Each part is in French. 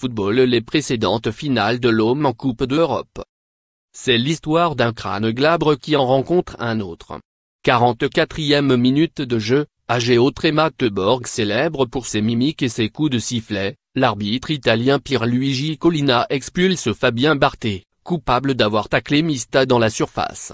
football les précédentes finales de l'OM en Coupe d'Europe. C'est l'histoire d'un crâne glabre qui en rencontre un autre. 44e minute de jeu, Ageo Tremateborg célèbre pour ses mimiques et ses coups de sifflet, l'arbitre italien Pierluigi Collina expulse Fabien Barthez, coupable d'avoir taclé Mista dans la surface.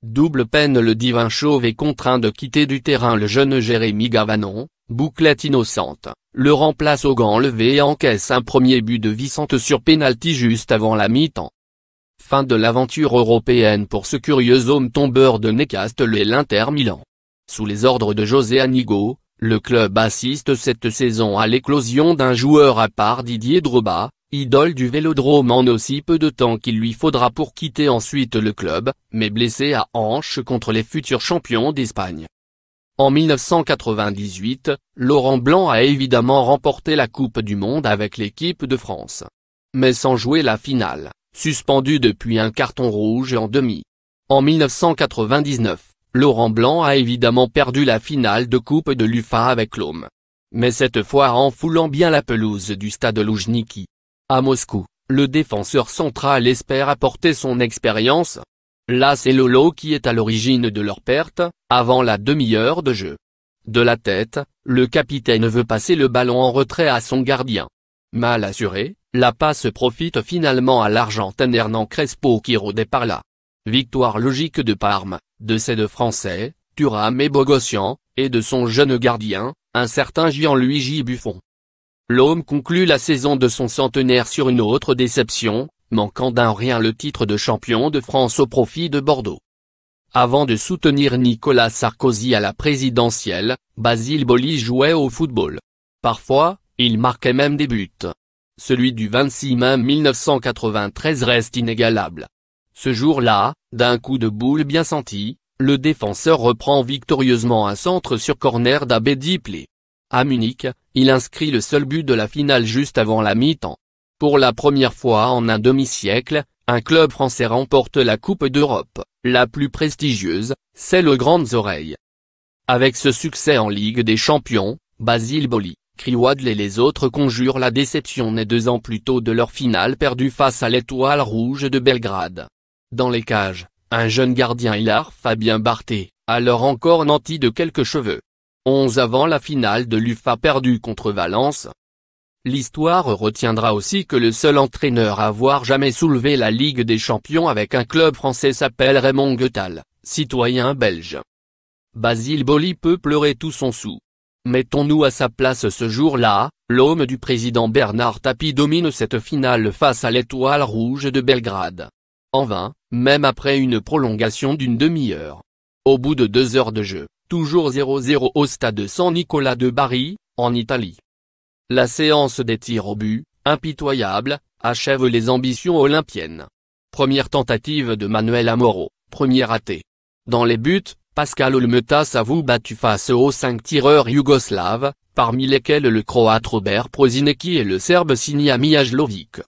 Double peine, le divin chauve est contraint de quitter du terrain le jeune Jérémy Gavanon, bouclette innocente, le remplace au gant levé et encaisse un premier but de Vicente sur pénalty juste avant la mi-temps. Fin de l'aventure européenne pour ce curieux homme tombeur de Newcastle et l'Inter Milan. Sous les ordres de José Anigo, le club assiste cette saison à l'éclosion d'un joueur à part, Didier Drogba, idole du Vélodrome en aussi peu de temps qu'il lui faudra pour quitter ensuite le club, mais blessé à hanche contre les futurs champions d'Espagne. En 1998, Laurent Blanc a évidemment remporté la Coupe du Monde avec l'équipe de France. Mais sans jouer la finale, suspendu depuis un carton rouge en demi. En 1999, Laurent Blanc a évidemment perdu la finale de Coupe de l'UEFA avec l'OM. Mais cette fois en foulant bien la pelouse du stade Loujniki. À Moscou, le défenseur central espère apporter son expérience. Là c'est Lolo qui est à l'origine de leur perte, avant la demi-heure de jeu. De la tête, le capitaine veut passer le ballon en retrait à son gardien. Mal assuré, la passe profite finalement à l'Argentin Hernan Crespo qui rôdait par là. Victoire logique de Parme, de ses deux Français, Thuram et Bogossian, et de son jeune gardien, un certain Gianluigi Buffon. L'OM conclut la saison de son centenaire sur une autre déception, manquant d'un rien le titre de champion de France au profit de Bordeaux. Avant de soutenir Nicolas Sarkozy à la présidentielle, Basile Boli jouait au football. Parfois, il marquait même des buts. Celui du 26 mai 1993 reste inégalable. Ce jour-là, d'un coup de boule bien senti, le défenseur reprend victorieusement un centre sur corner d'Abedi Plé. À Munich, il inscrit le seul but de la finale juste avant la mi-temps. Pour la première fois en un demi-siècle, un club français remporte la Coupe d'Europe, la plus prestigieuse, celle aux grandes oreilles. Avec ce succès en Ligue des Champions, Basile Boli, Kriwadl et les autres conjurent la déception née 2 ans plus tôt de leur finale perdue face à l'Étoile Rouge de Belgrade. Dans les cages, un jeune gardien hilar, Fabien Barthez, alors encore nanti de quelques cheveux. 11 avant la finale de l'UEFA perdue contre Valence. L'histoire retiendra aussi que le seul entraîneur à avoir jamais soulevé la Ligue des Champions avec un club français s'appelle Raymond Goethal, citoyen belge. Basile Boli peut pleurer tout son sou. Mettons-nous à sa place ce jour-là, l'homme du président Bernard Tapie domine cette finale face à l'Étoile Rouge de Belgrade. En vain, même après une prolongation d'une demi-heure. Au bout de 2 heures de jeu, toujours 0-0 au stade San Nicola de Bari, en Italie. La séance des tirs au but, impitoyable, achève les ambitions olympiennes. Première tentative de Manuel Amoro, premier raté. Dans les buts, Pascal Olmeta s'avoue battu face aux 5 tireurs yougoslaves, parmi lesquels le Croate Robert Prosinecki et le Serbe Sinja Mijajlović.